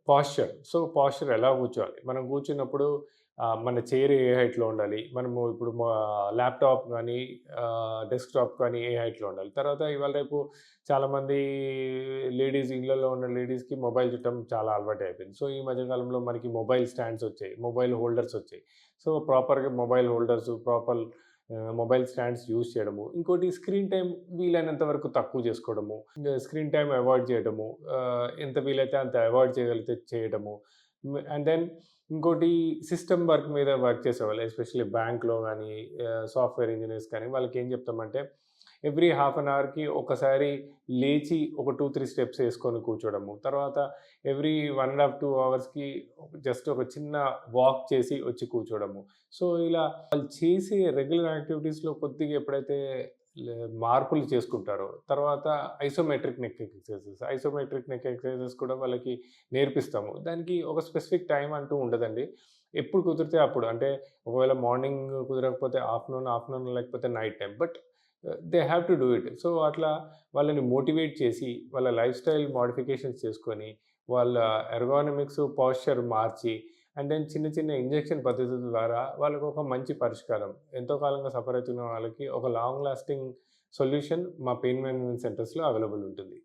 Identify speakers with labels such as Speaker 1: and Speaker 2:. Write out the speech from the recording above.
Speaker 1: Posture. So, posture ఎలా కూర్చోవాలి? మనం కూర్చున్నప్పుడు మన చైర్ ఏ హైట్‌లో ఉండాలి? మనము ఇప్పుడు ల్యాప్‌టాప్ గానీ, డెస్క్‌టాప్ కానీ ఏ హైట్‌లో ఉండాలి? తర్వాత ఇవాళ రేపు చాలామంది లేడీస్ ఇళ్లలో ఉన్న లేడీస్‌కి మొబైల్ చూడటం చాలా అలవాటయిపోయింది. సో, ఈ మధ్య కాలంలో మనకి మొబైల్ స్టాండ్స్ వచ్చాయి. మొబైల్ హోల్డర్స్ వచ్చాయి. సో, ప్రాపర్‌గా mobile holders, mobile stands use చేయడము. ఇంకోటి స్క్రీన్ టైమ్ వీలైనంత వరకు తక్కువ చేసుకోవడము. స్క్రీన్ టైమ్ అవాయిడ్ చేయడము. ఎంత వీలైతే అంత అవాయిడ్ చేయగలిగితే చేయడము. అండ్ దెన్ ఇంకోటి సిస్టమ్ వర్క్ మీద వర్క్ చేసేవాళ్ళు ఎస్పెషల్లీ బ్యాంక్‌లో గానీ, సాఫ్ట్‌వేర్ ఇంజినీర్స్ కానీ వాళ్ళకేం చెప్తామంటే ఎవ్రీ హాఫ్ అన్ అవర్‌కి ఒకసారి లేచి ఒక 2, 3 స్టెప్స్ ఏసుకొని కూర్చోవడము. తర్వాత ఎవ్రీ 1 ½ 2 అవర్స్‌కి జస్ట్ ఒక చిన్న వాక్ చేసి వచ్చి కూర్చోవడము. సో, ఇలా వాళ్ళు చేసే రెగ్యులర్ యాక్టివిటీస్‌లో కొద్దిగా ఎప్పుడైతే లే మార్పులు చేసుకుంటారో, తర్వాత isometric neck exercises. Isometric neck exercises కూడా వాళ్ళకి నేర్పిస్తాము. దానికి ఒక స్పెసిఫిక్ టైమ్ అంటూ ఉండదండి. ఎప్పుడు కుదిరితే అప్పుడు. అంటే ఒకవేళ మార్నింగ్ కుదరకపోతే ఆఫ్టర్‌నూన్ లేకపోతే night time. But they have to do it. So, అట్లా వాళ్ళని మోటివేట్ చేసి, వాళ్ళ లైఫ్ స్టైల్ మోడిఫికేషన్స్ చేసుకొని, వాళ్ళ ఎర్గోనామిక్స్, పోస్చర్ మార్చి అండ్ దెన్ చిన్న చిన్న ఇంజెక్షన్ పద్ధతుల ద్వారా వాళ్ళకొక మంచి పరిష్కారం. ఎంతో కాలంగా సఫర్ అవుతున్న వాళ్ళకి ఒక లాంగ్ లాస్టింగ్ సొల్యూషన్ మా పెయిన్ మేనేజ్‌మెంట్ సెంటర్స్‌లో అవైలబుల్ ఉంటుంది.